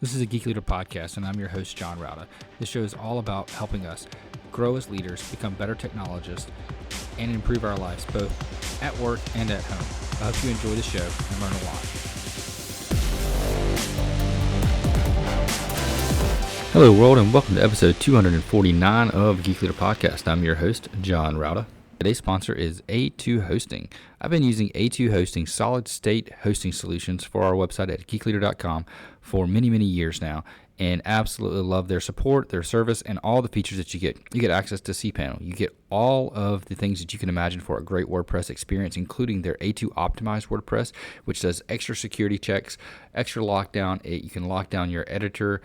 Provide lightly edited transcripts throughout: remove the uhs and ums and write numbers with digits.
This is a Geek Leader podcast, and I'm your host, John Rauda. This show is all about helping us grow as leaders, become better technologists, and improve our lives both at work and at home. I hope you enjoy the show and learn a lot. Hello, world, and welcome to episode 249 of Geek Leader Podcast. I'm your host, John Rauda. Today's sponsor is A2 Hosting. I've been using A2 Hosting solid state hosting solutions for our website at geekleader.com for many years now, and absolutely love their support, their service, and all the features that you get. You get access to cPanel. You get all of the things that you can imagine for a great WordPress experience, including their A2 optimized WordPress, which does extra security checks, extra lockdown. You can lock down your editor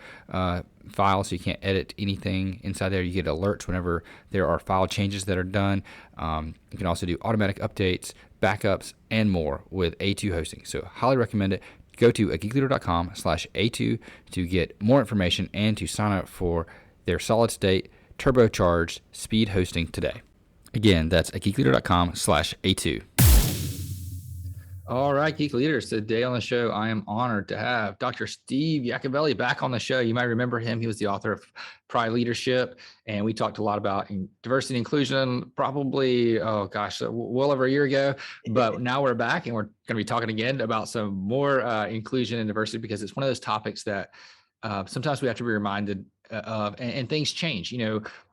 file so you can't edit anything inside there. You get alerts whenever there are file changes that are done. You can also do automatic updates, backups, and more with A2 Hosting. So highly recommend it. Go to geekleader.com/A2 to get more information and to sign up for their solid state turbocharged speed hosting today. Again, that's at geekleader.com/A2. All right, Geek Leaders. Today on the show, I am honored to have Dr. Steve Yacovelli back on the show. You might remember him. He was the author of Pride Leadership, and we talked a lot about diversity and inclusion probably, well over a year ago. But now we're back, and we're going to be talking again about some more inclusion and diversity, because it's one of those topics that sometimes we have to be reminded of, and things change.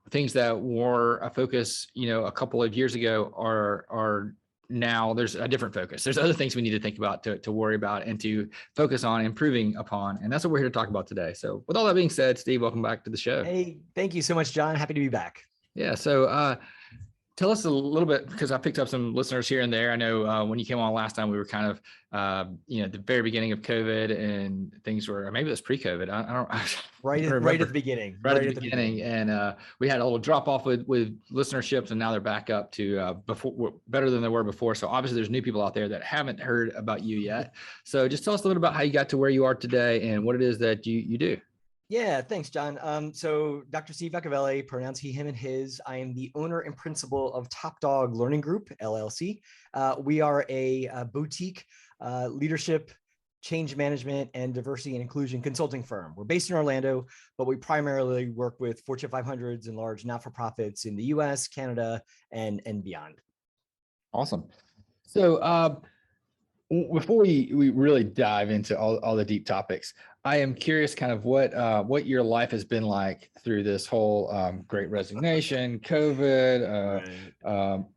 Things that were a focus, a couple of years ago are now there's a different focus. There's other things we need to think about, to worry about, and to focus on improving upon. And that's what we're here to talk about today. So with all that being said, Steve, welcome back to the show. Hey, thank you so much, John. Happy to be back. Yeah. So tell us a little bit, because I picked up some listeners here and there. I know when you came on last time, we were kind of, at the very beginning of COVID, and things were, or maybe it was pre-COVID. I don't right at the beginning. Right at the beginning. And we had a little drop off with listenerships, and now they're back up to better than they were before. So obviously there's new people out there that haven't heard about you yet. So just tell us a little bit about how you got to where you are today and what it is that you do. Yeah, thanks, John. So Dr. Steve Yacovelli, pronouns he, him, and his. I am the owner and principal of TopDog Learning Group, LLC. We are a boutique leadership, change management, and diversity and inclusion consulting firm. We're based in Orlando, but we primarily work with Fortune 500s and large not-for-profits in the US, Canada, and beyond. Awesome. So before we really dive into all the deep topics, I am curious kind of what your life has been like through this whole Great Resignation, COVID,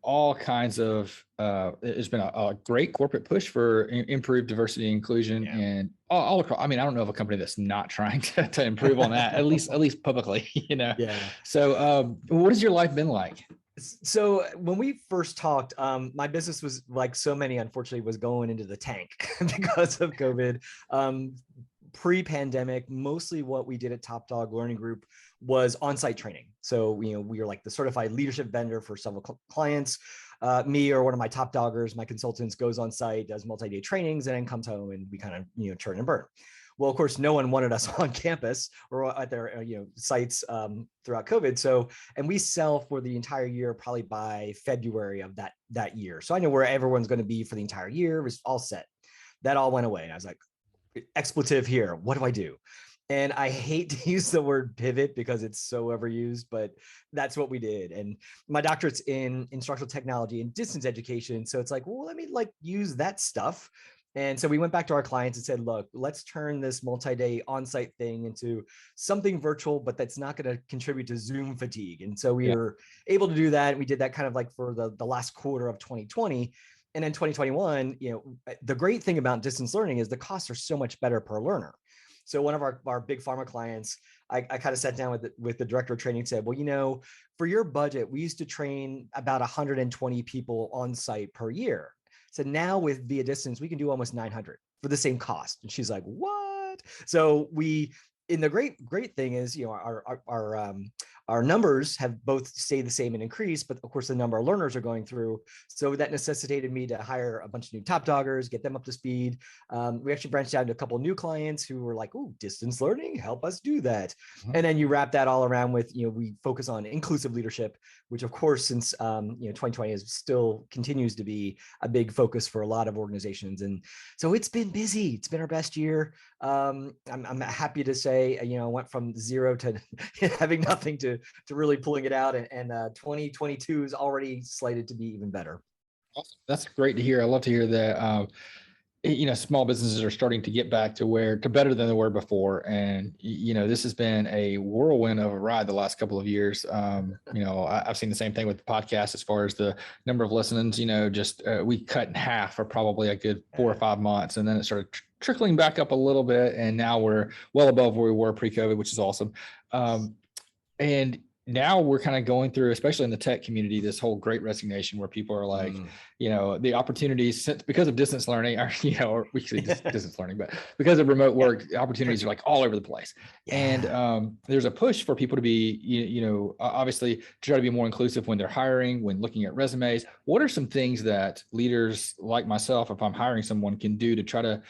all kinds of, there's been a great corporate push for improved diversity and inclusion, and all across. I mean, I don't know of a company that's not trying to improve on that, at least publicly, Yeah. So what has your life been like? So when we first talked, my business was, like so many, unfortunately, was going into the tank because of COVID. Pre-pandemic, mostly what we did at TopDog Learning Group was on-site training. So, we were like the certified leadership vendor for several clients. Me or one of my top doggers, my consultants, goes on site, does multi-day trainings, and then comes home, and we kind of, churn and burn. Well, of course, no one wanted us on campus or at their sites throughout COVID. So, and we sell for the entire year, probably by February of that year. So I know where everyone's going to be for the entire year. It was all set. That all went away. And I was like, expletive here. What do I do? And I hate to use the word pivot because it's so overused, but that's what we did. And my doctorate's in instructional technology and distance education. So it's like, well, let me use that stuff. And so we went back to our clients and said, look, let's turn this multi-day on-site thing into something virtual, but that's not going to contribute to Zoom fatigue. And so we were able to do that. We did that kind of like for the last quarter of 2020. And then 2021, the great thing about distance learning is the costs are so much better per learner. So one of our big pharma clients, I kind of sat down with the director of training and said, well, for your budget, we used to train about 120 people on site per year. So now with via distance, we can do almost 900 for the same cost. And she's like, what? So and the great thing is, our numbers have both stayed the same and increased, but of course the number of learners are going through. So that necessitated me to hire a bunch of new top doggers, get them up to speed. We actually branched out into a couple of new clients who were like, "Oh, distance learning, help us do that." And then you wrap that all around with, we focus on inclusive leadership, which of course, since 2020 is still continues to be a big focus for a lot of organizations. And so it's been busy. It's been our best year. I'm happy to say, I went from zero to having nothing to really pulling it out. And 2022 is already slated to be even better. Awesome. That's great to hear. I love to hear that. Small businesses are starting to get back to better than they were before. And, this has been a whirlwind of a ride the last couple of years. I've seen the same thing with the podcast as far as the number of listens, we cut in half for probably a good 4 or 5 months. And then it started trickling back up a little bit. And now we're well above where we were pre-COVID, which is awesome. And now we're kind of going through, especially in the tech community, this whole great resignation where people are like, the opportunities because of distance learning or we say distance learning, but because of remote work, opportunities are like all over the place. Yeah. And there's a push for people to be, obviously to try to be more inclusive when they're hiring, when looking at resumes. What are some things that leaders like myself, if I'm hiring someone, can do to try to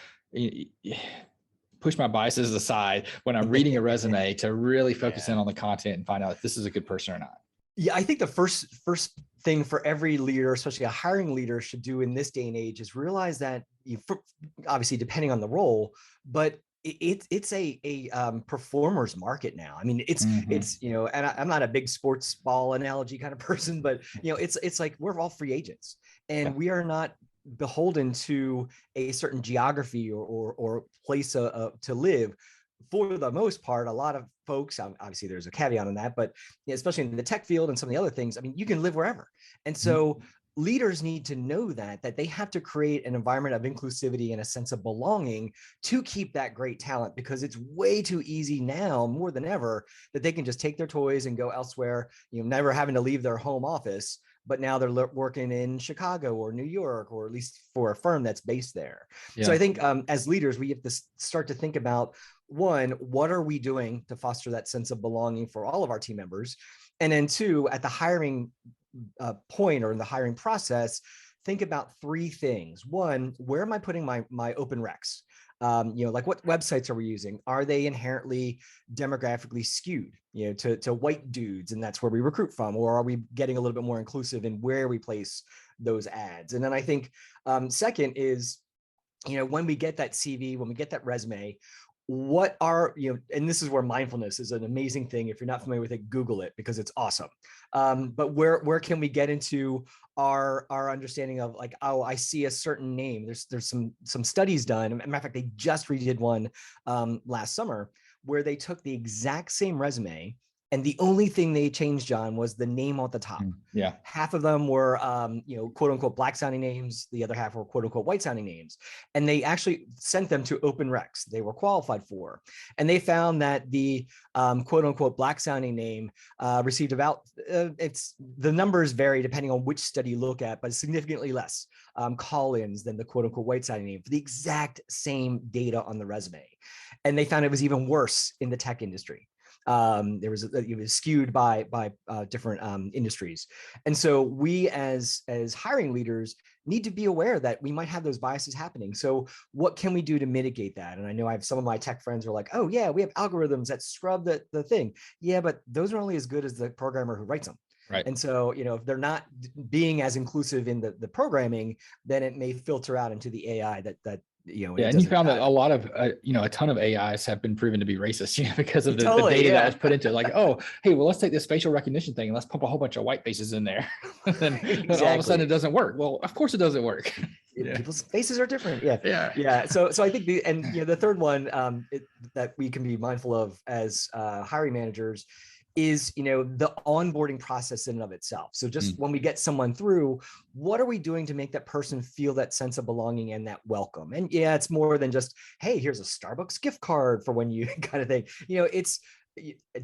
push my biases aside when I'm reading a resume to really focus in on the content and find out if this is a good person or not? Yeah, I think the first thing for every leader, especially a hiring leader, should do in this day and age is realize that obviously depending on the role, but it's a performer's market now. I mean, it's and I'm not a big sports ball analogy kind of person, but it's like we're all free agents, and we are not beholden to a certain geography or place to live. For the most part, a lot of folks, obviously there's a caveat on that, but especially in the tech field and some of the other things, I mean, you can live wherever. And so leaders need to know that they have to create an environment of inclusivity and a sense of belonging to keep that great talent, because it's way too easy now, more than ever, that they can just take their toys and go elsewhere, never having to leave their home office. But now they're working in Chicago or New York, or at least for a firm that's based there. Yeah. So I think as leaders, we have to start to think about, one, what are we doing to foster that sense of belonging for all of our team members? And then two, at the hiring point or in the hiring process, think about 3 things. One, where am I putting my open recs? Like what websites are we using? Are they inherently demographically skewed, to white dudes, and that's where we recruit from? Or are we getting a little bit more inclusive in where we place those ads? And then I think second is, when we get that CV, when we get that resume, what are, and this is where mindfulness is an amazing thing. If you're not familiar with it, Google it, because it's awesome. But where can we get into our understanding of, like, oh, I see a certain name. There's some studies done. As a matter of fact, they just redid one last summer where they took the exact same resume, and the only thing they changed, John, was the name at the top. Yeah. Half of them were, quote unquote, black sounding names. The other half were quote unquote white sounding names. And they actually sent them to open recs they were qualified for. And they found that the quote unquote black sounding name received about, the numbers vary depending on which study you look at, but significantly less call-ins than the quote unquote white sounding name for the exact same data on the resume. And they found it was even worse in the tech industry. It was skewed by different industries. And so we as hiring leaders need to be aware that we might have those biases happening. So what can we do to mitigate that? And I know I have some of my tech friends who are like, oh yeah, we have algorithms that scrub the thing. Yeah, but those are only as good as the programmer who writes them. Right. And so, if they're not being as inclusive in the programming, then it may filter out into the AI that and you found that a lot of, a ton of AIs have been proven to be racist, because of the data that was put into it. Like, oh, hey, well, let's take this facial recognition thing and let's pump a whole bunch of white faces in there. then all of a sudden it doesn't work. Well, of course it doesn't work. People's faces are different. Yeah. So I think the third one that we can be mindful of as hiring managers is, the onboarding process in and of itself. So just when we get someone through, what are we doing to make that person feel that sense of belonging and that welcome? And yeah, it's more than just, hey, here's a Starbucks gift card for when you kind of thing. It's,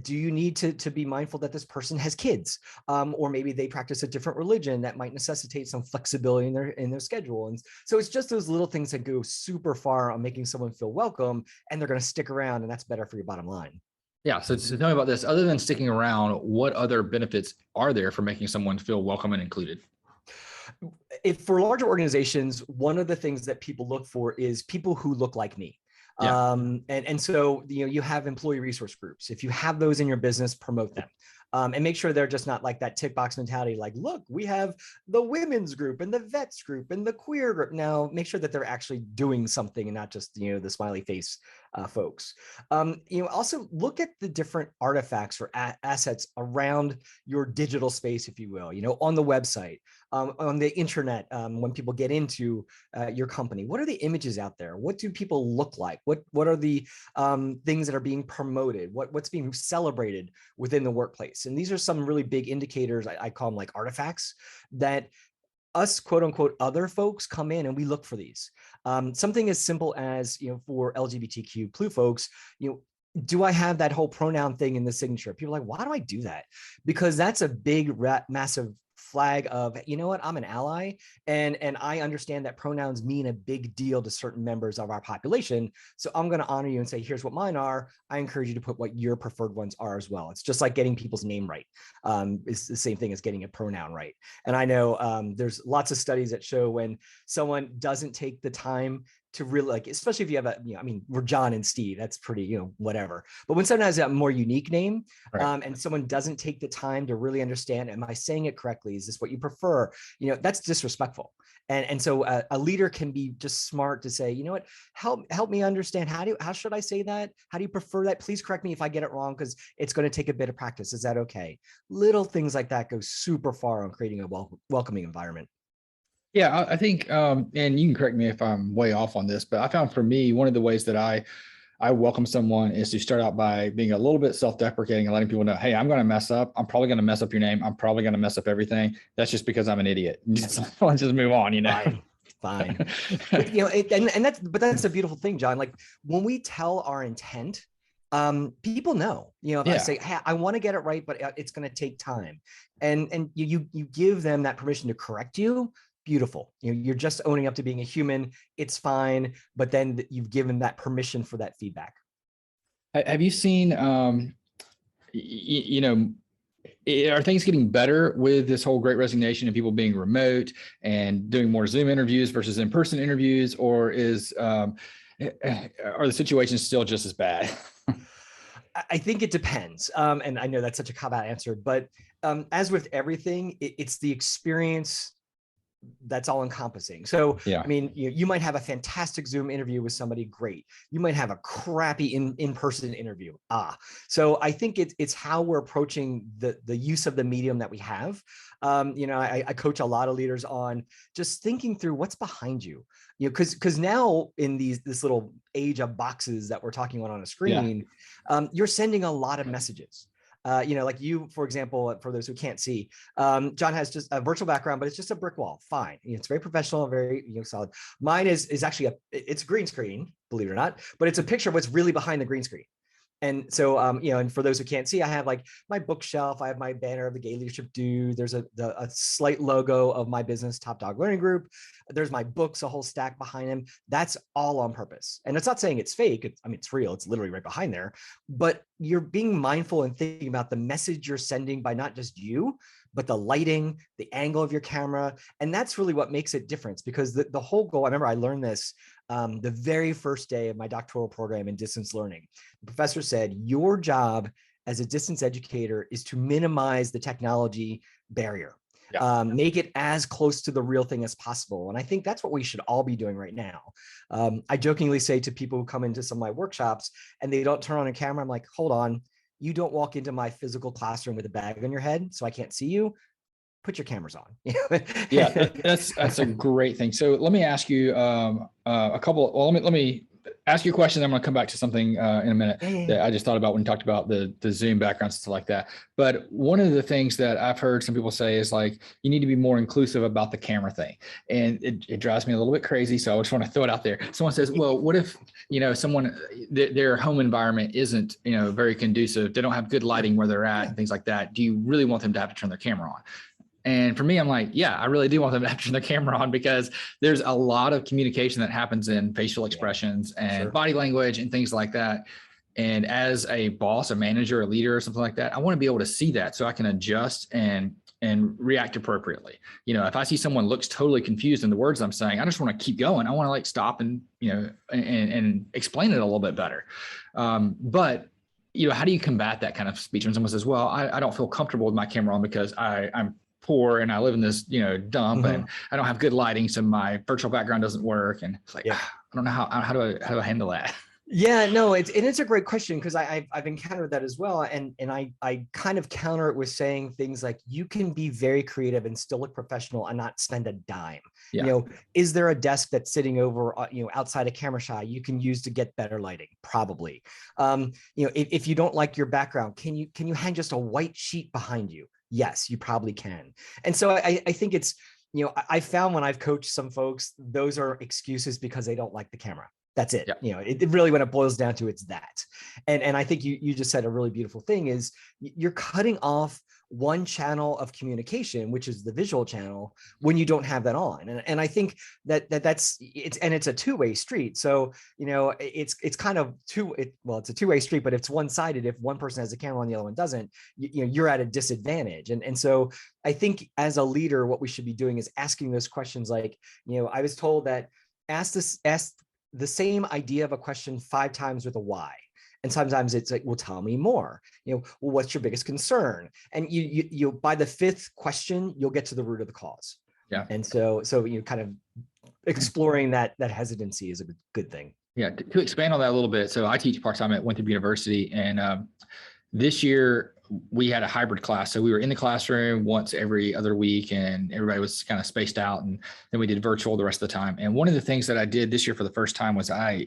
do you need to be mindful that this person has kids, or maybe they practice a different religion that might necessitate some flexibility in their schedule? And so it's just those little things that go super far on making someone feel welcome, and they're going to stick around, and that's better for your bottom line. Yeah. So tell me about this. Other than sticking around, what other benefits are there for making someone feel welcome and included? If for larger organizations, one of the things that people look for is people who look like me. Yeah. And so you have employee resource groups. If you have those in your business, promote them. And make sure they're just not like that tick box mentality, like, look, we have the women's group and the vets group and the queer group. Now, make sure that they're actually doing something and not just, the smiley face folks. Also look at the different artifacts or assets around your digital space, if you will, on the website, on the internet, when people get into your company. What are the images out there? What do people look like? What are the things that are being promoted? What's being celebrated within the workplace? And these are some really big indicators. I call them like artifacts that us quote unquote other folks come in and we look for these. Something as simple as, for LGBTQ folks, do I have that whole pronoun thing in the signature? People are like, why do I do that? Because that's a big, massive flag of, you know what, I'm an ally, and I understand that pronouns mean a big deal to certain members of our population. So I'm going to honor you and say, here's what mine are. I encourage you to put what your preferred ones are as well. It's just like getting people's name right. It's the same thing as getting a pronoun right. And I know there's lots of studies that show when someone doesn't take the time to really, like, especially if you have we're John and Steve, that's pretty, whatever. But when someone has a more unique name, right, and someone doesn't take the time to really understand, am I saying it correctly? Is this what you prefer? That's disrespectful. And so a leader can be just smart to say, you know what, help me understand. How should I say that? How do you prefer that? Please correct me if I get it wrong, because it's going to take a bit of practice. Is that okay? Little things like that go super far on creating a welcoming environment. Yeah, I think, and you can correct me if I'm way off on this, but I found for me, one of the ways that I welcome someone is to start out by being a little bit self-deprecating and letting people know, hey, I'm going to mess up. I'm probably going to mess up your name. I'm probably going to mess up everything. That's just because I'm an idiot. Let's just move on, Fine. That's a beautiful thing, John. Like when we tell our intent, people know, if I say, hey, I want to get it right, but it's going to take time. And you give them that permission to correct you. Beautiful. You're just owning up to being a human. It's fine. But then you've given that permission for that feedback. Have you seen, are things getting better with this whole great resignation and people being remote and doing more Zoom interviews versus in-person interviews, or are the situations still just as bad? I think it depends. And I know that's such a cop-out answer, but as with everything, it's the experience that's all encompassing. So, yeah. I mean, you might have a fantastic Zoom interview with somebody, great. You might have a crappy in-person interview. So I think it's how we're approaching the use of the medium that we have. I coach a lot of leaders on just thinking through what's behind you, because now in this little age of boxes that we're talking on a screen, you're sending a lot of messages. Like you, for example, for those who can't see, John has just a virtual background, but it's just a brick wall. Fine. It's very professional, very solid. Mine is actually it's a green screen, believe it or not, but it's a picture of what's really behind the green screen. And so, and for those who can't see, I have like my bookshelf. I have my banner of the Gay Leadership Dude. There's a slight logo of my business, TopDog Learning Group. There's my books, a whole stack behind him. That's all on purpose. And it's not saying it's fake. It's real. It's literally right behind there. But you're being mindful and thinking about the message you're sending by not just you, but the lighting, the angle of your camera. And that's really what makes it different, because the whole goal, I remember I learned this the very first day of my doctoral program in distance learning. The professor said, your job as a distance educator is to minimize the technology barrier. Make it as close to the real thing as possible. And I think that's what we should all be doing right now. I jokingly say to people who come into some of my workshops and they don't turn on a camera, I'm like, hold on, you don't walk into my physical classroom with a bag on your head so I can't see you. Put your cameras on. Yeah, that's a great thing. So let me ask you a couple. Well, let me ask you a question. I'm going to come back to something in a minute that I just thought about when you talked about the Zoom backgrounds and stuff like that. But one of the things that I've heard some people say is like, you need to be more inclusive about the camera thing. And it drives me a little bit crazy. So I just want to throw it out there. Someone says, well, what if, someone, their home environment isn't, very conducive. They don't have good lighting where they're at and things like that. Do you really want them to have to turn their camera on? And for me, I'm like, yeah, I really do want them to have to turn their camera on, because there's a lot of communication that happens in facial expressions and body language and things like that. And as a boss, a manager, a leader, or something like that, I want to be able to see that so I can adjust and react appropriately. If I see someone looks totally confused in the words I'm saying, I just want to keep going. I want to like stop and, and explain it a little bit better. But how do you combat that kind of speech when someone says, well, I don't feel comfortable with my camera on because I'm poor and I live in this, dump and I don't have good lighting. So my virtual background doesn't work. And it's like, I don't know how do I handle that? Yeah, no, it's a great question because I've encountered that as well. And I kind of counter it with saying things like, you can be very creative and still look professional and not spend a dime. Yeah. Is there a desk that's sitting over, outside a camera shot you can use to get better lighting? Probably. If you don't like your background, can you hang just a white sheet behind you? Yes, you probably can. And so I think it's, I found when I've coached some folks, those are excuses because they don't like the camera. That's it. Yeah. It really, when it boils down to, it's that. And I think you just said a really beautiful thing is you're cutting off one channel of communication, which is the visual channel, when you don't have that on. And I think that's it's a two-way street. So, it's kind of it's a two-way street, but it's one-sided. If one person has a camera on, the other one doesn't, you're at a disadvantage. And so I think as a leader, what we should be doing is asking those questions. Like, I was told that ask the same idea of a question 5 times with a why. And sometimes it's like, well, tell me more. Well, what's your biggest concern? And you by the 5th question, you'll get to the root of the cause. Yeah. And so you kind of exploring that hesitancy is a good thing. Yeah. To expand on that a little bit. So I teach part-time at Winthrop University, and this year we had a hybrid class. So we were in the classroom once every other week and everybody was kind of spaced out. And then we did virtual the rest of the time. And one of the things that I did this year for the first time was I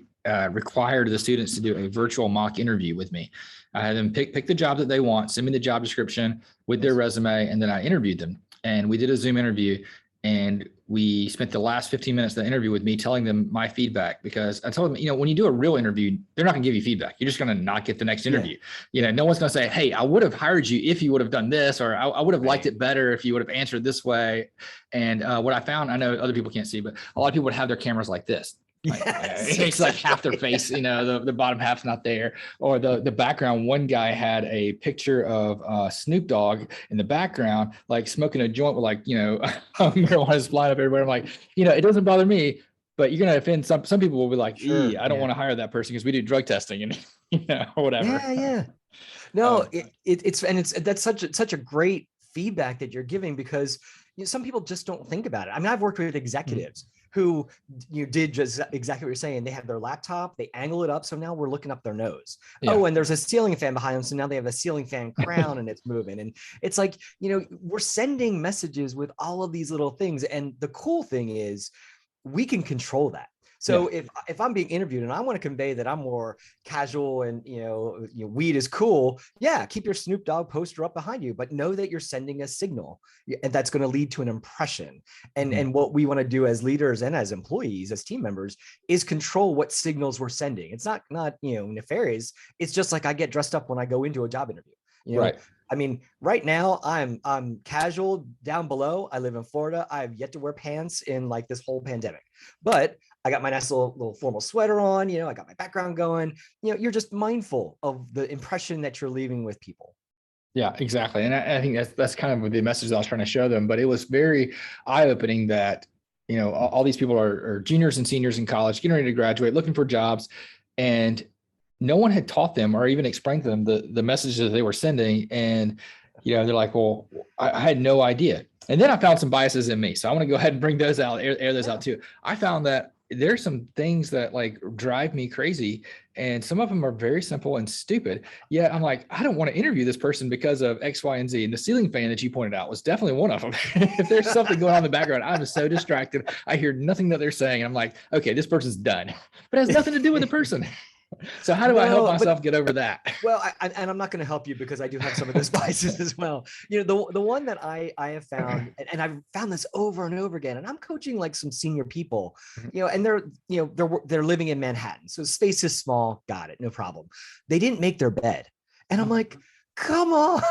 required the students to do a virtual mock interview with me. I had them pick the job that they want, send me the job description with their resume, and then I interviewed them. And we did a Zoom interview. And we spent the last 15 minutes of the interview with me telling them my feedback, because I told them, when you do a real interview, they're not going to give you feedback. You're just going to not get the next interview. Yeah. No one's going to say, hey, I would have hired you if you would have done this, or I would have liked it better if you would have answered this way. And what I found, I know other people can't see, but a lot of people would have their cameras like this. It's like half their face, the bottom half's not there, or the background. One guy had a picture of Snoop Dogg in the background, like smoking a joint with marijuana is flying up everywhere. I'm like, it doesn't bother me, but you're going to offend some people will be like, sure, I don't want to hire that person because we do drug testing and or whatever. Yeah. No, that's such a great feedback that you're giving, because some people just don't think about it. I mean, I've worked with executives who did just exactly what you're saying. They have their laptop, they angle it up, so now we're looking up their nose. Yeah. Oh, and there's a ceiling fan behind them, so now they have a ceiling fan crown and it's moving. And it's like, we're sending messages with all of these little things. And the cool thing is we can control that. So if I'm being interviewed and I want to convey that I'm more casual and, weed is cool, keep your Snoop Dogg poster up behind you, but know that you're sending a signal, and that's going to lead to an impression. And what we want to do as leaders and as employees, as team members, is control what signals we're sending. It's not nefarious. It's just like I get dressed up when I go into a job interview. Right. I mean, right now I'm casual down below. I live in Florida. I have yet to wear pants in like this whole pandemic, but I got my nice little formal sweater on, I got my background going, you're just mindful of the impression that you're leaving with people. Yeah, exactly. And I think that's kind of the message that I was trying to show them, but it was very eye-opening that, all these people are juniors and seniors in college, getting ready to graduate, looking for jobs, and no one had taught them or even explained to them the messages that they were sending. And, they're like, well, I had no idea. And then I found some biases in me. So I want to go ahead and bring those out, air those out too. I found that there's some things that like drive me crazy, and some of them are very simple and stupid. Yet I'm like, I don't want to interview this person because of X, Y, and Z. And the ceiling fan that you pointed out was definitely one of them. If there's something going on in the background, I'm so distracted. I hear nothing that they're saying. I'm like, okay, this person's done, but it has nothing to do with the person. So how do I help myself get over that? Well, and I'm not going to help you because I do have some of those biases as well. The one that I have found, and I've found this over and over again, and I'm coaching like some senior people, and they're living in Manhattan. So space is small. Got it. No problem. They didn't make their bed. And I'm like, come on.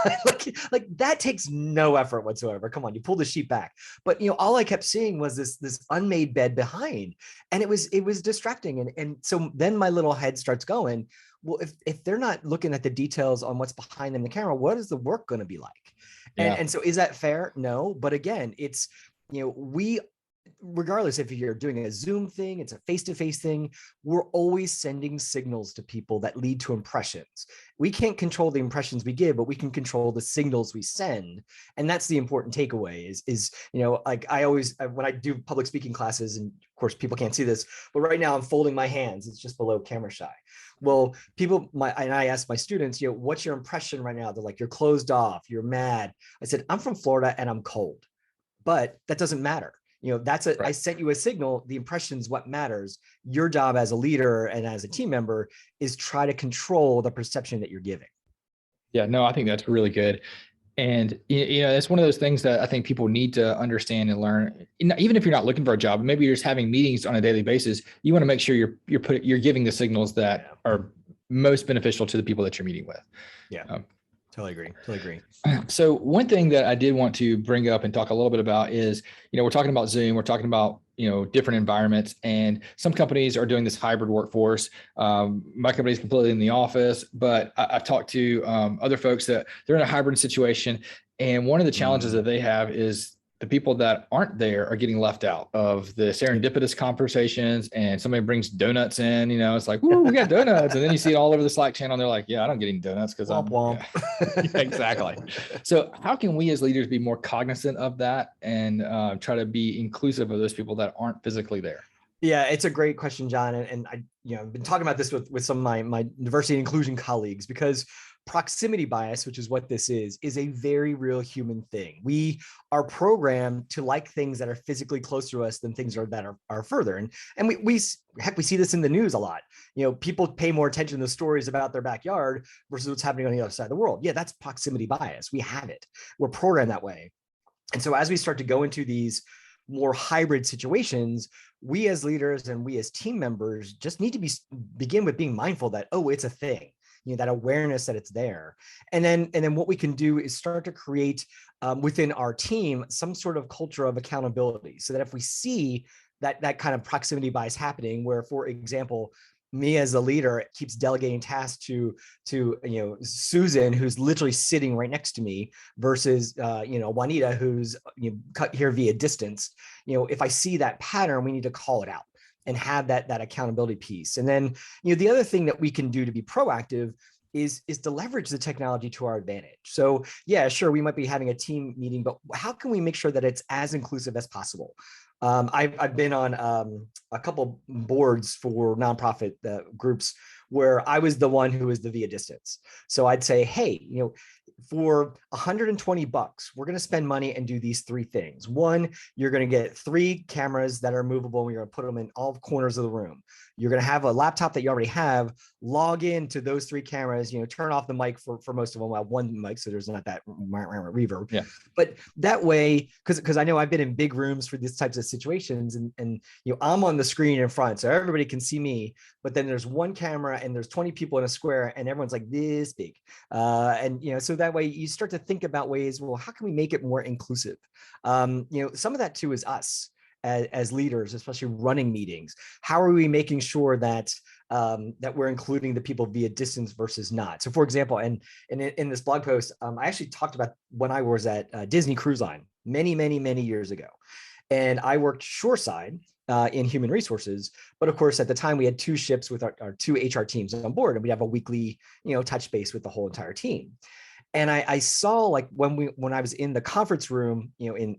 like that takes no effort whatsoever. Come on, you pull the sheet back. But all I kept seeing was this unmade bed behind, and it was distracting. And so then my little head starts going, well, if they're not looking at the details on what's behind them, the camera, what is the work going to be like? And so is that fair? No. But again, it's, we, regardless if you're doing a Zoom thing, it's a face-to-face thing, we're always sending signals to people that lead to impressions. We can't control the impressions we give, but we can control the signals we send. And that's the important takeaway is like I always, when I do public speaking classes, and of course people can't see this, but right now I'm folding my hands. It's just below camera shy. Well, and I ask my students, what's your impression right now? They're like, you're closed off, you're mad. I said, I'm from Florida and I'm cold, but that doesn't matter. Right. I sent you a signal. The impression is what matters. Your job as a leader and as a team member is try to control the perception that you're giving. Yeah, no, I think that's really good. And, it's one of those things that I think people need to understand and learn. Even if you're not looking for a job, maybe you're just having meetings on a daily basis, you want to make sure you're giving the signals that are most beneficial to the people that you're meeting with. Yeah. Totally agree. So one thing that I did want to bring up and talk a little bit about is, we're talking about Zoom, we're talking about, different environments, and some companies are doing this hybrid workforce. My company is completely in the office, but I've talked to other folks that they're in a hybrid situation. And one of the challenges that they have is the people that aren't there are getting left out of the serendipitous conversations, and somebody brings donuts in, it's like, woo, we got donuts. And then you see it all over the Slack channel. And they're like, yeah, I don't get any donuts because I'm womp. Yeah. Exactly. So how can we as leaders be more cognizant of that and try to be inclusive of those people that aren't physically there? Yeah, it's a great question, John. And I, I've been talking about this with some of my diversity and inclusion colleagues, because proximity bias, which is what this is a very real human thing. We are programmed to like things that are physically close to us than things that are further. And we see this in the news a lot. People pay more attention to the stories about their backyard versus what's happening on the other side of the world. Yeah, that's proximity bias. We have it. We're programmed that way. And so as we start to go into these more hybrid situations, we as leaders and we as team members just need to begin with being mindful that, oh, it's a thing. That awareness that it's there. And then what we can do is start to create within our team some sort of culture of accountability, so that if we see that kind of proximity bias happening, where, for example, me as a leader keeps delegating tasks to Susan, who's literally sitting right next to me, versus Juanita, who's cut here via distance. If I see that pattern, we need to call it out and have that accountability piece. And then, the other thing that we can do to be proactive is to leverage the technology to our advantage. So yeah, sure, we might be having a team meeting, but how can we make sure that it's as inclusive as possible? I've been on a couple boards for nonprofit groups where I was the one who was the via distance. So I'd say, hey, for $120, we're going to spend money and do these three things. One, you're going to get 3 cameras that are movable, and you're going to put them in all corners of the room. You're going to have a laptop that you already have, log into those 3 cameras, turn off the mic for most of them. I have one mic, so there's not that reverb. Yeah. But that way, because I know I've been in big rooms for these types of situations, and I'm on the screen in front, so everybody can see me, but then there's one camera and there's 20 people in a square, and everyone's like this big. So that way you start to think about ways, well, how can we make it more inclusive? Some of that too is us as leaders, especially running meetings. How are we making sure that we're including the people via distance versus not? So for example, and in this blog post, I actually talked about when I was at Disney Cruise Line many years ago. And I worked shoreside in human resources. But of course, at the time, we had 2 ships with our 2 HR teams on board, and we have a weekly, touch base with the whole entire team. And I saw, like, when I was in the conference room, in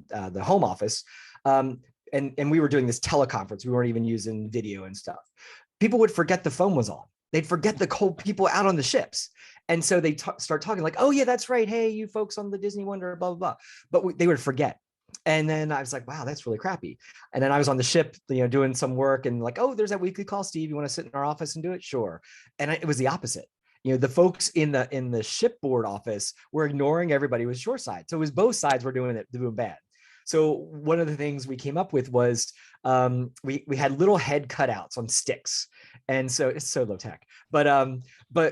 the home office, and we were doing this teleconference, we weren't even using video and stuff. People would forget the phone was on. They'd forget the cold people out on the ships. And so they start talking like, oh yeah, that's right. Hey, you folks on the Disney Wonder, blah, blah, blah. But they would forget. And then I was like, wow, that's really crappy. And then I was on the ship, doing some work, and like, oh, there's that weekly call, Steve. You want to sit in our office and do it? Sure. And it was the opposite. The folks in the shipboard office were ignoring everybody with shoreside. So it was both sides were doing bad. So one of the things we came up with was we had little head cutouts on sticks. And so it's so low tech, but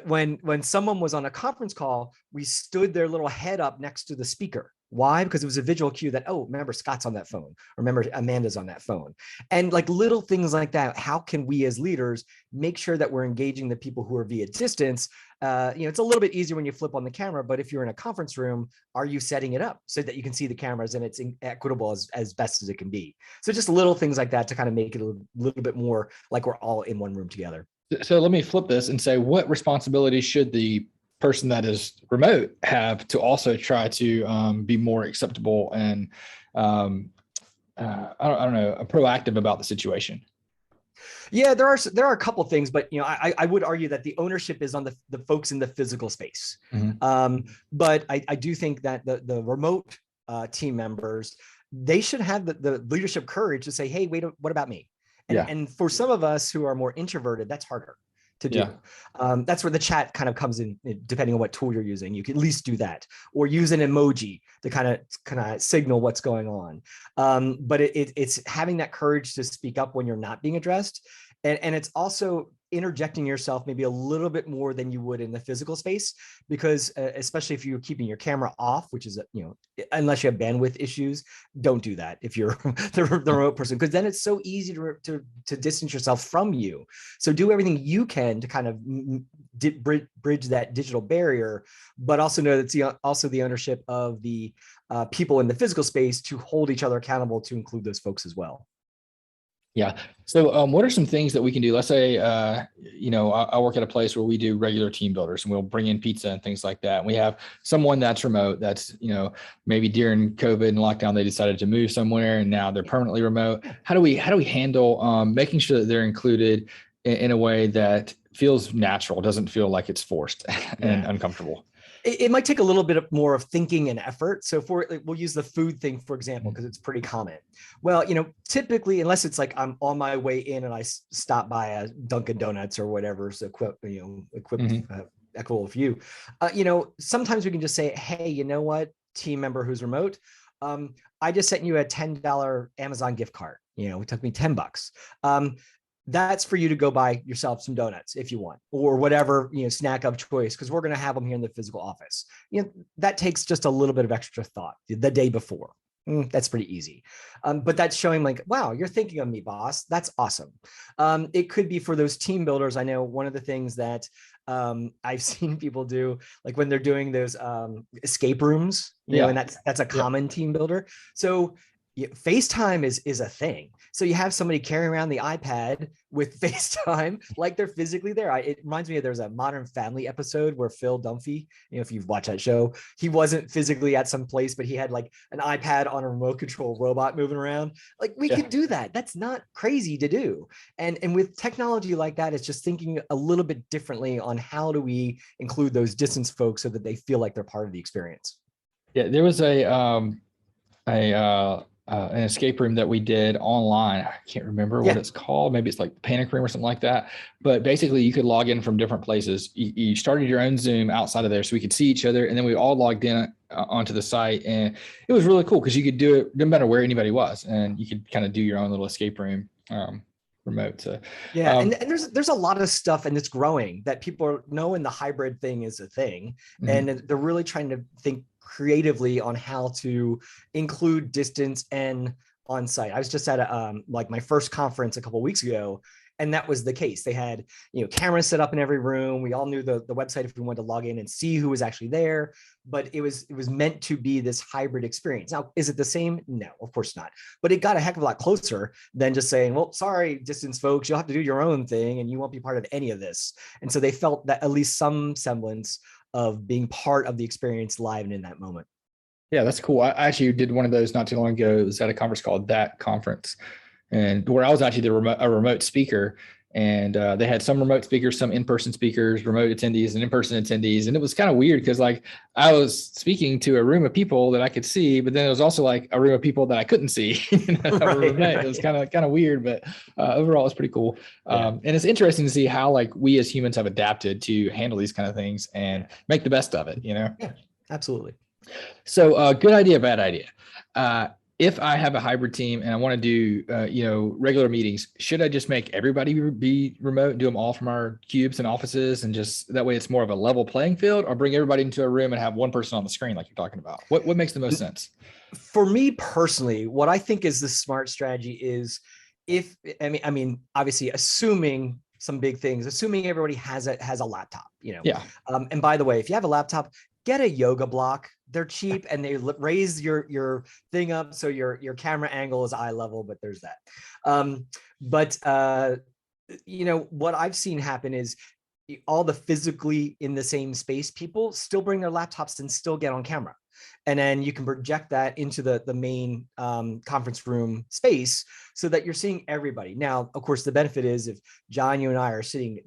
when someone was on a conference call, we stood their little head up next to the speaker. Why? Because it was a visual cue that, oh, remember Scott's on that phone, or remember Amanda's on that phone. And like little things like that, how can we as leaders make sure that we're engaging the people who are via distance? It's a little bit easier when you flip on the camera, but if you're in a conference room, are you setting it up so that you can see the cameras and it's equitable as best as it can be? So just little things like that to kind of make it a little bit more like we're all in one room together. So let me flip this and say, what responsibility should the person that is remote have to also try to be more acceptable and I don't know, proactive about the situation? Yeah, there are a couple of things, but I would argue that the ownership is on the folks in the physical space. Mm-hmm. But I do think that the remote team members, they should have the leadership courage to say, hey, wait, what about me? And for some of us who are more introverted, that's harder to do. That's where the chat kind of comes in, depending on what tool you're using. You can at least do that, or use an emoji to kind of signal what's going on. But it's having that courage to speak up when you're not being addressed. And it's also interjecting yourself maybe a little bit more than you would in the physical space, because especially if you're keeping your camera off, which is, unless you have bandwidth issues, don't do that if you're the remote person, because then it's so easy to distance yourself from you. So do everything you can to kind of bridge that digital barrier, but also know that it's also the ownership of the people in the physical space to hold each other accountable to include those folks as well. Yeah. So what are some things that we can do? Let's say, I work at a place where we do regular team builders, and we'll bring in pizza and things like that. And we have someone that's remote that's, maybe during COVID and lockdown, they decided to move somewhere and now they're permanently remote. How do we handle making sure that they're included in a way that feels natural, doesn't feel like it's forced and uncomfortable? It might take a little bit more of thinking and effort. So we'll use the food thing, for example, because it's pretty common. Well, typically, unless it's like I'm on my way in and I stop by a Dunkin' Donuts or whatever, so equitable for you, sometimes we can just say, hey, you know what, team member who's remote, I just sent you a $10 Amazon gift card. It took me $10. That's for you to go buy yourself some donuts if you want, or whatever, snack of choice, because we're going to have them here in the physical office. That takes just a little bit of extra thought the day before. That's pretty easy. But that's showing like, wow, you're thinking of me, boss. That's awesome. It could be for those team builders. I know one of the things that I've seen people do, like when they're doing those escape rooms, and that's a common team builder. So FaceTime is a thing. So you have somebody carrying around the iPad with FaceTime like they're physically there. It reminds me of, there's a Modern Family episode where Phil Dunphy, if you've watched that show, he wasn't physically at some place, but he had like an iPad on a remote control robot moving around. Like we could do that. That's not crazy to do. And with technology like that, it's just thinking a little bit differently on how do we include those distance folks so that they feel like they're part of the experience. Yeah, there was an escape room that we did online. I can't remember what it's called. Maybe it's like Panic Room or something like that. But basically you could log in from different places. You started your own Zoom outside of there so we could see each other. And then we all logged in onto the site. And it was really cool because you could do it no matter where anybody was. And you could kind of do your own little escape room remote. So, and there's a lot of stuff, and it's growing, that people are knowing the hybrid thing is a thing. Mm-hmm. And they're really trying to think creatively on how to include distance and on-site. I was just at my first conference a couple of weeks ago, and that was the case. They had, cameras set up in every room. We all knew the website if we wanted to log in and see who was actually there, but it was meant to be this hybrid experience. Now, is it the same? No, of course not. But it got a heck of a lot closer than just saying, well, sorry, distance folks, you'll have to do your own thing and you won't be part of any of this. And so they felt that at least some semblance of being part of the experience live and in that moment. Yeah, that's cool. I actually did one of those not too long ago. It was at a conference called That Conference, and where I was actually a remote speaker. And they had some remote speakers, some in-person speakers, remote attendees, and in-person attendees. And it was kind of weird because like I was speaking to a room of people that I could see, but then it was also like a room of people that I couldn't see. Right. It was kind of weird, but overall it was pretty cool. And it's interesting to see how like we as humans have adapted to handle these kind of things and make the best of it, Yeah, absolutely. So good idea, bad idea. if I have a hybrid team and I want to do, regular meetings, should I just make everybody be remote and do them all from our cubes and offices, and just that way it's more of a level playing field, or bring everybody into a room and have one person on the screen like you're talking about? What makes the most sense? For me personally, what I think is the smart strategy is obviously assuming some big things, assuming everybody has a laptop, Yeah. And by the way, if you have a laptop, get a yoga block. They're cheap and they raise your thing up so your camera angle is eye level, but there's that. But what I've seen happen is all the physically in the same space people still bring their laptops and still get on camera. And then you can project that into the main conference room space so that you're seeing everybody. Now, of course, the benefit is if John, you and I are sitting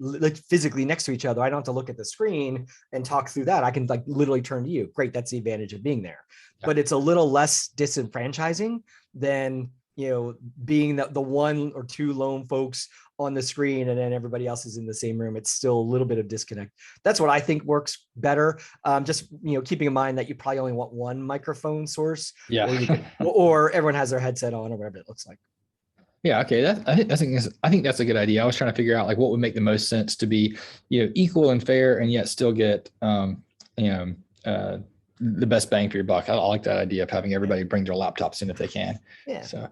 physically next to each other, I don't have to look at the screen and talk through that. I can literally turn to you. Great. That's the advantage of being there. Yeah. But it's a little less disenfranchising than being the one or two lone folks on the screen and then everybody else is in the same room. It's still a little bit of disconnect. That's what I think works better. Just keeping in mind that you probably only want one microphone source. Yeah. Or everyone has their headset on or whatever it looks like. Yeah. Okay. I think that's a good idea. I was trying to figure out what would make the most sense to be, equal and fair, and yet still get, the best bang for your buck. I like that idea of having everybody bring their laptops in if they can. Yeah. So,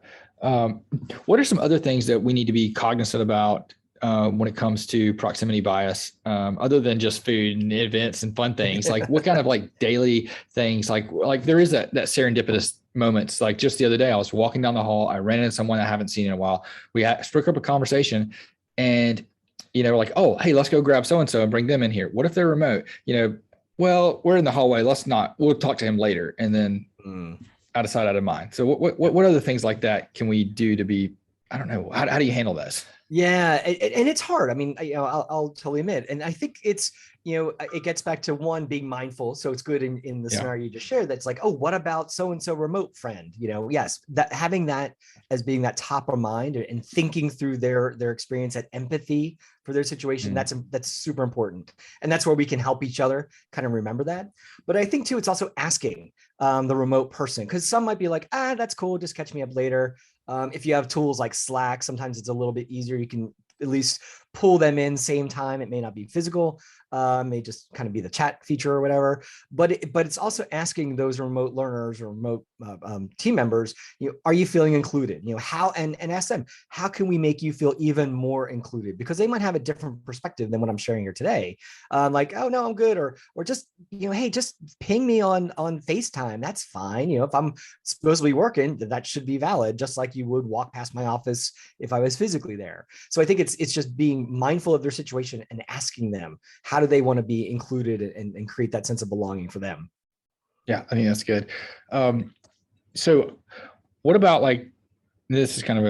what are some other things that we need to be cognizant about when it comes to proximity bias, other than just food and events and fun things? Like what kind of daily things, like there is that serendipitous moments. Like just the other day, I was walking down the hall. I ran into someone I haven't seen in a while. We struck up a conversation, and we're like, oh, hey, let's go grab so-and-so and bring them in here. What if they're remote? Well, we're in the hallway. We'll talk to him later. And then out of sight, out of mind. So what other things like that can we do to be, I don't know, how do you handle this? Yeah. And it's hard. I mean, I'll totally admit. And I think it's, it gets back to one, being mindful. So it's good in the scenario you just shared. That's like, oh, what about so-and-so remote friend? Yes, that having that as being that top of mind and thinking through their experience, that empathy for their situation, that's super important. And that's where we can help each other kind of remember that. But I think too, it's also asking the remote person, because some might be like, that's cool, just catch me up later. If you have tools like Slack, sometimes it's a little bit easier. You can at least pull them in same time. It may not be physical, may just kind of be the chat feature or whatever. But it's also asking those remote learners or remote team members, are you feeling included? How and ask them, how can we make you feel even more included? Because they might have a different perspective than what I'm sharing here today. Like, oh no, I'm good, or just hey, just ping me on FaceTime. That's fine. If I'm supposed to be working, that should be valid, just like you would walk past my office if I was physically there. So I think it's just being mindful of their situation and asking them, how do they want to be included and create that sense of belonging for them? Yeah, I think that's good. So what about this is kind of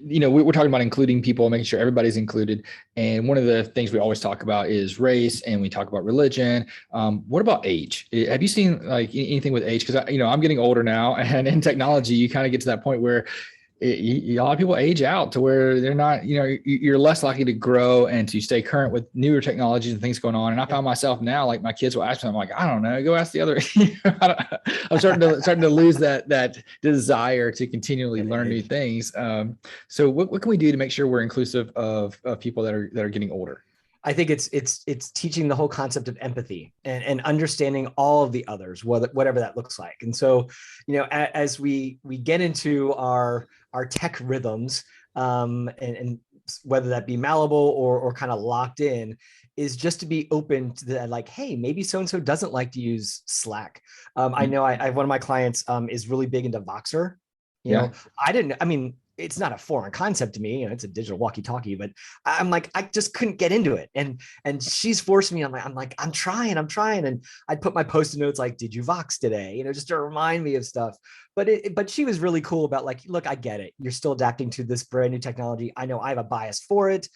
we're talking about including people, making sure everybody's included. And one of the things we always talk about is race, and we talk about religion. What about age? Have you seen anything with age? Because I'm getting older now, and in technology, you kind of get to that point where a lot of people age out to where they're not, you're less likely to grow and to stay current with newer technologies and things going on. And I found myself now, my kids will ask me, I'm like, I don't know, go ask the other. I'm starting to lose that desire to continually learn new things. So what can we do to make sure we're inclusive of people that are getting older? I think it's teaching the whole concept of empathy and understanding all of the others, whatever that looks like. And so, as we get into our tech rhythms, and whether that be malleable or kind of locked in, is just to be open to that. Like, hey, maybe so-and-so doesn't like to use Slack. I know I one of my clients is really big into Voxer. It's not a foreign concept to me. It's a digital walkie-talkie, but I'm like, I just couldn't get into it. And she's forced me. I'm trying. And I'd put my Post-it notes like, did you Vox today? Just to remind me of stuff. But she was really cool about look, I get it. You're still adapting to this brand new technology. I know I have a bias for it.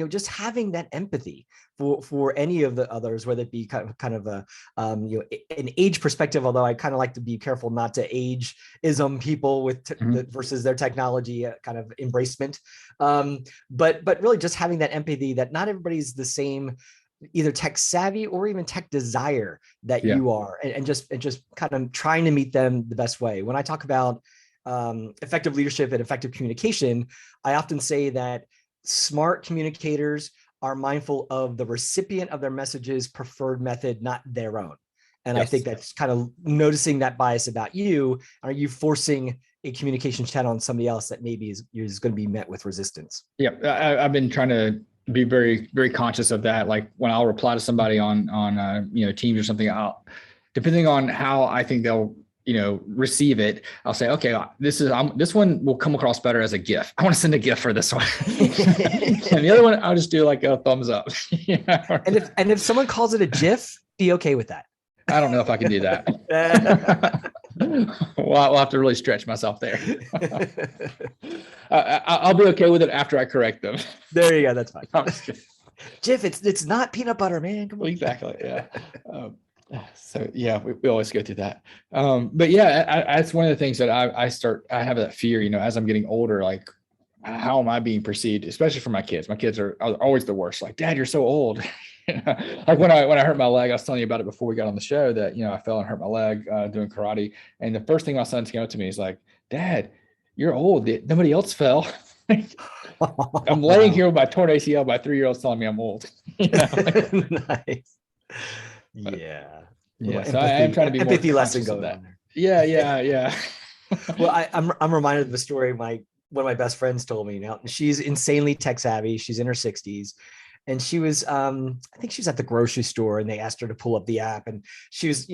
Just having that empathy for any of the others, whether it be kind of a an age perspective, although I kind of like to be careful not to ageism people with versus their technology kind of embracement. But really just having that empathy that not everybody's the same, either tech savvy or even tech desire that you are, and just kind of trying to meet them the best way. When I talk about effective leadership and effective communication, I often say that smart communicators are mindful of the recipient of their message's preferred method, not their own. And Yes. I think that's kind of noticing that bias about you. Are you forcing a communication channel on somebody else that maybe is going to be met with resistance? Yeah, I've been trying to be very, very conscious of that. Like when I'll reply to somebody on Teams or something, depending on how I think they'll receive it, I'll say, okay, this one will come across better as a GIF. I want to send a GIF for this one. And the other one, I'll just do like a thumbs up. And if someone calls it a GIF, be okay with that. I don't know if I can do that. Well, I'll have to really stretch myself there. I'll be okay with it after I correct them. There you go. That's fine. GIF, it's not peanut butter, man. Come on. Exactly. Yeah. So yeah, we always go through that. But yeah, that's one of the things that I have that fear, as I'm getting older, like how am I being perceived, especially for my kids? My kids are always the worst. Like, Dad, you're so old. Like when I hurt my leg, I was telling you about it before we got on the show that, I fell and hurt my leg doing karate. And the first thing my son came up to me is like, Dad, you're old. Nobody else fell. I'm laying here with my torn ACL. My 3-year-old's telling me I'm old. Nice. Yeah. Yeah. So I am trying to be empathy more lesson conscious of going that. on there. Yeah. Well, I'm reminded of a story one of my best friends told me. Now, she's insanely tech savvy. She's in her 60s. And she was, I think she was at the grocery store and they asked her to pull up the app and she was,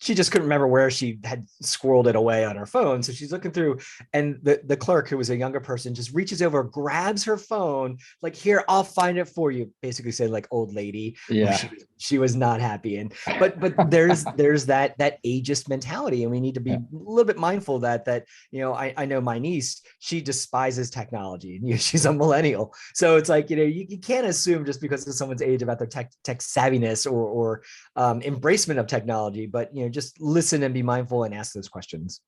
she just couldn't remember where she had squirreled it away on her phone. So she's looking through and the clerk, who was a younger person, just reaches over, grabs her phone, like, here, I'll find it for you. Basically said like old lady. Yeah. She was not happy. And, but there's that ageist mentality. And we need to be a little bit mindful that, I know my niece, she despises technology and she's a millennial. So it's like, you can't assume just because of someone's age about their tech savviness or embracement of technology, but, just listen and be mindful and ask those questions.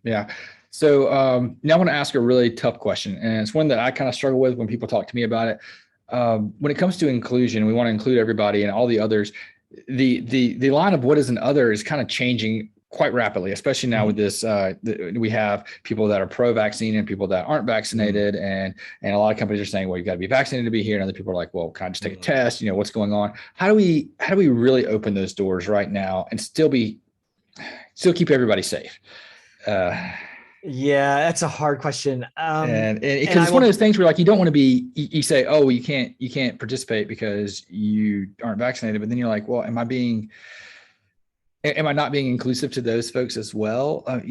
Yeah. So now I want to ask a really tough question. And it's one that I kind of struggle with when people talk to me about it. When it comes to inclusion, we want to include everybody and all the others. The line of what is an other is kind of changing quite rapidly, especially now with this. We have people that are pro-vaccine and people that aren't vaccinated, and a lot of companies are saying, well, you got to be vaccinated to be here. And other people are like, well, can I just take a test? What's going on? How do we really open those doors right now and still keep everybody safe? Yeah, that's a hard question. And because it's one of those things where, like, you don't want to be, you say, oh, you can't participate because you aren't vaccinated. But then you're like, well, am I not being inclusive to those folks as well? How do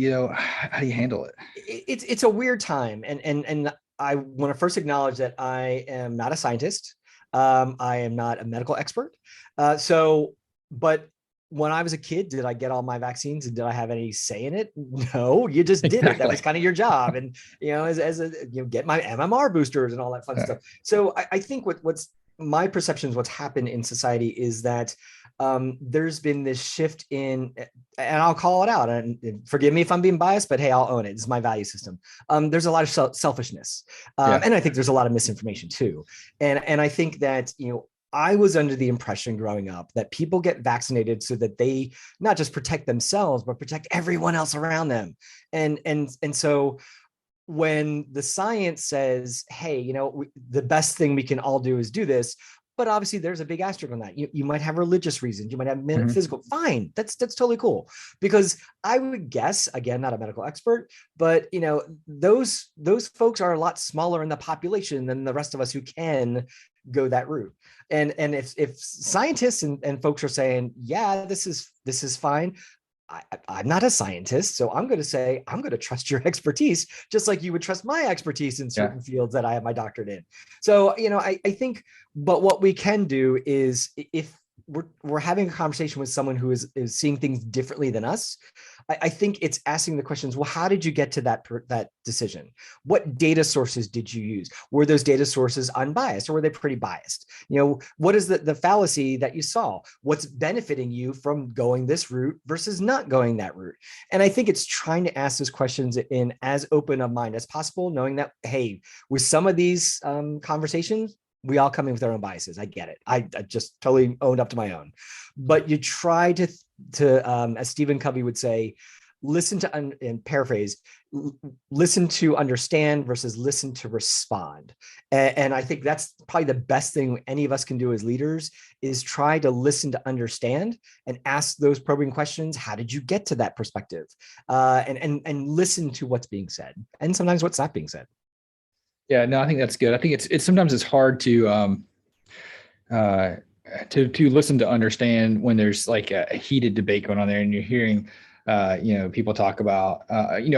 you handle it? It's a weird time. And I want to first acknowledge that I am not a scientist. I am not a medical expert. But when I was a kid, did I get all my vaccines and did I have any say in it? No, you just did it. That was kind of your job. And, get my MMR boosters and all that fun stuff. So I think what's my perception is what's happened in society is that there's been this shift in, and I'll call it out, and forgive me if I'm being biased, but hey, I'll own it. It's my value system. There's a lot of selfishness. And I think there's a lot of misinformation too. And I think that, I was under the impression growing up that people get vaccinated so that they not just protect themselves, but protect everyone else around them. And so when the science says, hey, the best thing we can all do is do this, but obviously there's a big asterisk on that. You might have religious reasons. You might have physical. Fine. That's totally cool. Because I would guess, again, not a medical expert, but those folks are a lot smaller in the population than the rest of us who can go that route. And if scientists and folks are saying, yeah, this is fine. I'm not a scientist, so I'm going to say, I'm going to trust your expertise, just like you would trust my expertise in certain fields that I have my doctorate in. So, I think, but what we can do is if we're having a conversation with someone who is seeing things differently than us, I think it's asking the questions, well, how did you get to that decision? What data sources did you use? Were those data sources unbiased or were they pretty biased? What is the fallacy that you saw? What's benefiting you from going this route versus not going that route? And I think it's trying to ask those questions in as open of mind as possible, knowing that, hey, with some of these conversations, we all come in with our own biases. I get it. I just totally owned up to my own. But you try to as Stephen Covey would say, listen to, and paraphrase, listen to understand versus listen to respond. And I think that's probably the best thing any of us can do as leaders, is try to listen to understand and ask those probing questions. How did you get to that perspective? And listen to what's being said, and sometimes what's not being said. Yeah, no, I think that's good. I think it's sometimes it's hard to listen to understand when there's like a heated debate going on there, and you're hearing people talk about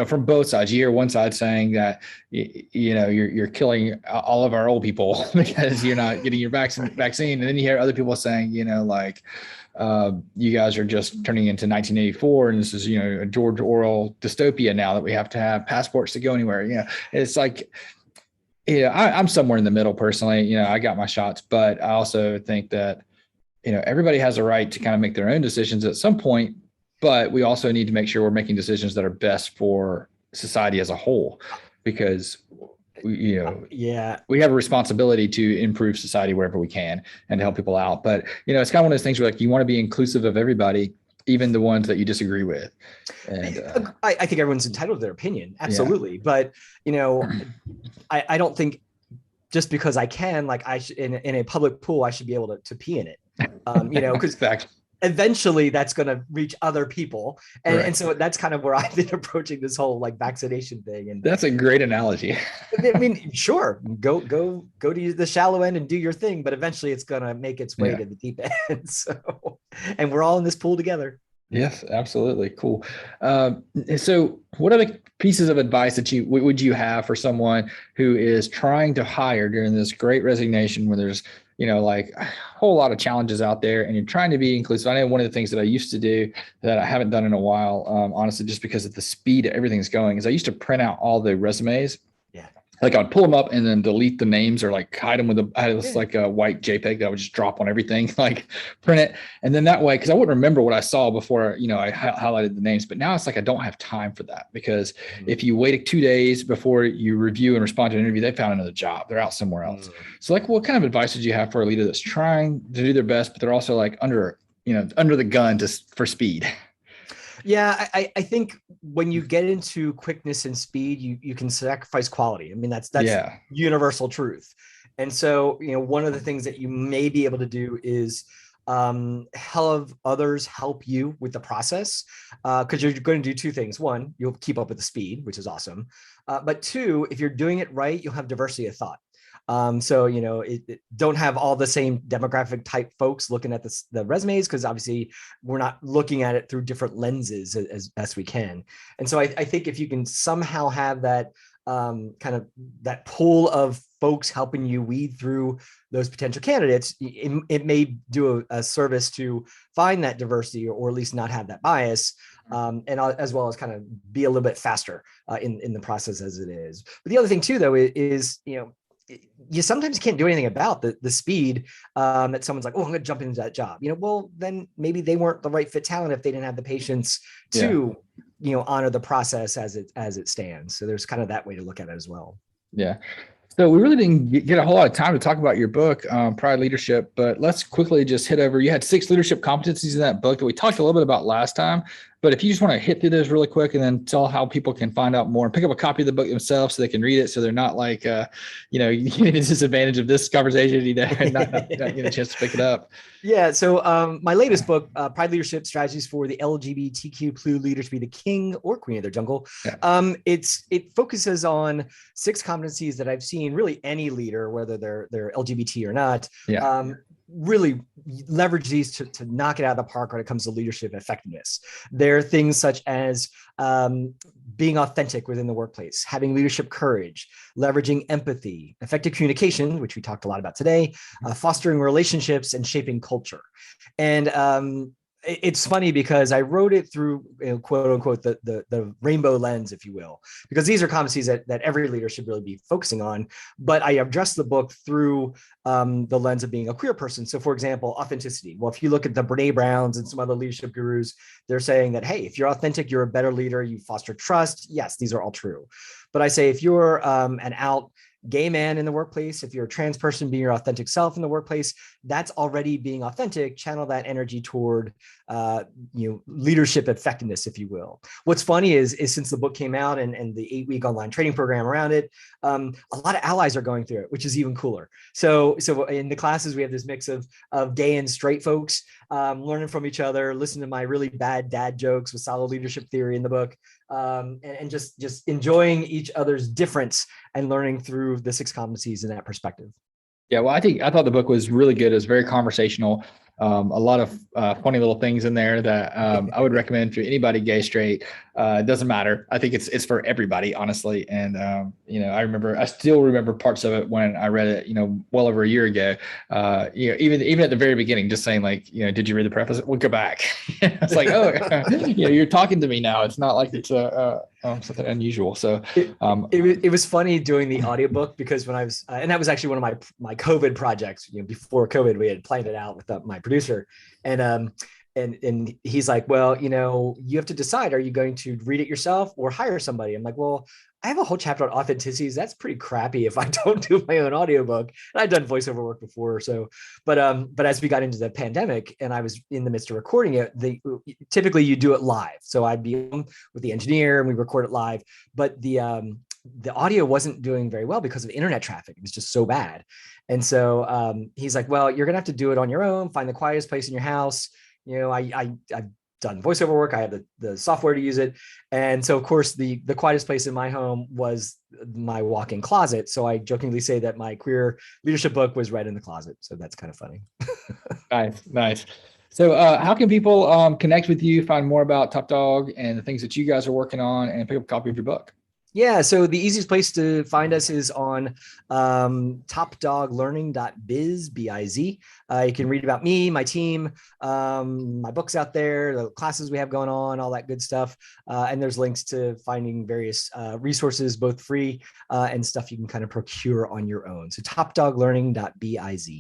from both sides. You hear one side saying that you're killing all of our old people because you're not getting your vaccine, and then you hear other people saying you guys are just turning into 1984, and this is a George Orwell dystopia now that we have to have passports to go anywhere. It's like. I'm somewhere in the middle personally. I got my shots, but I also think that, everybody has a right to kind of make their own decisions at some point, but we also need to make sure we're making decisions that are best for society as a whole, because we have a responsibility to improve society wherever we can and to help people out. But, it's kind of one of those things where like, you want to be inclusive of everybody, even the ones that you disagree with. And I think everyone's entitled to their opinion. Absolutely. Yeah. But, I don't think just because I can, like I should, in a public pool, I should be able to pee in it, because eventually that's going to reach other people. And so that's kind of where I've been approaching this whole like vaccination thing. And that's a great analogy. I mean, sure, go to the shallow end and do your thing, but eventually it's going to make its way to the deep end. So, and we're all in this pool together. Yes, absolutely. Cool. So what other pieces of advice that would you have for someone who is trying to hire during this great resignation where there's, like a whole lot of challenges out there and you're trying to be inclusive? I know one of the things that I used to do that I haven't done in a while, honestly, just because of the speed everything's going, is I used to print out all the resumes. Like I'd pull them up and then delete the names or like hide them with I had this like a white JPEG that I would just drop on everything, like print it. And then that way, because I wouldn't remember what I saw before, I highlighted the names, but now it's like, I don't have time for that, because if you wait 2 days before you review and respond to an interview, they found another job. They're out somewhere else. So like, what kind of advice would you have for a leader that's trying to do their best, but they're also like under the gun for speed? Yeah, I think when you get into quickness and speed, you can sacrifice quality. I mean, that's universal truth. And so, one of the things that you may be able to do is have others help you with the process, because you're going to do two things. One, you'll keep up with the speed, which is awesome. But two, if you're doing it right, you'll have diversity of thought. So, don't have all the same demographic type folks looking at the resumes, because obviously we're not looking at it through different lenses as best we can. And so I think if you can somehow have that kind of that pool of folks helping you weed through those potential candidates, it may do a service to find that diversity, or at least not have that bias. And as well as kind of be a little bit faster in the process as it is. But the other thing too, though, is you sometimes can't do anything about the speed that someone's like, oh, I'm going to jump into that job. Well, then maybe they weren't the right fit talent if they didn't have the patience to, honor the process as it stands. So there's kind of that way to look at it as well. Yeah. So we really didn't get a whole lot of time to talk about your book, Pride Leadership, but let's quickly just hit over. You had 6 leadership competencies in that book that we talked a little bit about last time, but if you just want to hit through those really quick and then tell how people can find out more and pick up a copy of the book themselves so they can read it, so they're not like, you need a disadvantage of this conversation, and not get a chance to pick it up. Yeah. So my latest book, Pride Leadership Strategies for the LGBTQ leaders to be the king or queen of their jungle. Yeah. It focuses on 6 competencies that I've seen really any leader, whether they're LGBT or not, really leverage these to knock it out of the park when it comes to leadership effectiveness. There are things such as being authentic within the workplace, having leadership courage, leveraging empathy, effective communication, which we talked a lot about today, fostering relationships, and shaping culture. And it's funny because I wrote it through, quote unquote, the rainbow lens, if you will, because these are competencies that every leader should really be focusing on. But I addressed the book through the lens of being a queer person. So, for example, authenticity. Well, if you look at the Brene Browns and some other leadership gurus, they're saying that, hey, if you're authentic, you're a better leader. You foster trust. Yes, these are all true. But I say if you're an out gay man in the workplace, if you're a trans person, being your authentic self in the workplace, that's already being authentic. Channel that energy toward leadership effectiveness, if you will. What's funny is since the book came out and the 8-week online training program around it, a lot of allies are going through it, which is even cooler. So in the classes, we have this mix of gay and straight folks learning from each other, listening to my really bad dad jokes with solid leadership theory in the book, and just enjoying each other's difference and learning through the 6 competencies in that perspective. Yeah, well, I thought the book was really good. It was very conversational. A lot of funny little things in there that I would recommend to anybody, gay, straight. It doesn't matter. I think it's for everybody, honestly. And I still remember parts of it when I read it, well over a year ago. Even at the very beginning, just saying like, did you read the preface? We'll go back. It's like, oh, you're talking to me now. It's not like it's something unusual. So it was funny doing the audiobook, because when I was, and that was actually one of my COVID projects. Before COVID, we had planned it out with my producer, and he's like, well, you have to decide, are you going to read it yourself or hire somebody? I'm like, well, I have a whole chapter on authenticities. That's pretty crappy if I don't do my own audiobook. And I've done voiceover work before. So, but as we got into the pandemic and I was in the midst of recording it, typically you do it live. So I'd be with the engineer and we record it live, but the audio wasn't doing very well because of internet traffic. It was just so bad. And so he's like, well, you're going to have to do it on your own, find the quietest place in your house. I've done voiceover work. I have the software to use it. And so of course the quietest place in my home was my walk-in closet. So I jokingly say that my queer leadership book was read in the closet. So that's kind of funny. Nice. So how can people connect with you, find more about TopDog and the things that you guys are working on, and pick up a copy of your book? Yeah, so the easiest place to find us is on topdoglearning.biz, B-I-Z. You can read about me, my team, my books out there, the classes we have going on, all that good stuff. And there's links to finding various resources, both free and stuff you can kind of procure on your own. So topdoglearning.biz.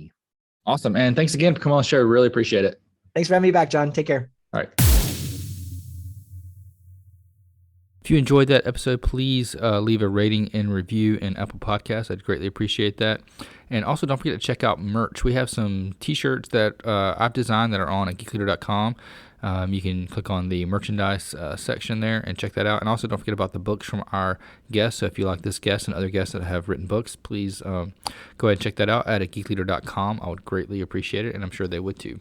Awesome. And thanks again for coming on the show. Really appreciate it. Thanks for having me back, John. Take care. All right. If you enjoyed that episode, please leave a rating and review in Apple Podcasts. I'd greatly appreciate that. And also don't forget to check out merch. We have some t-shirts that I've designed that are on at geekleader.com. You can click on the merchandise section there and check that out. And also don't forget about the books from our guests. So if you like this guest and other guests that have written books, please go ahead and check that out at geekleader.com. I would greatly appreciate it, and I'm sure they would too.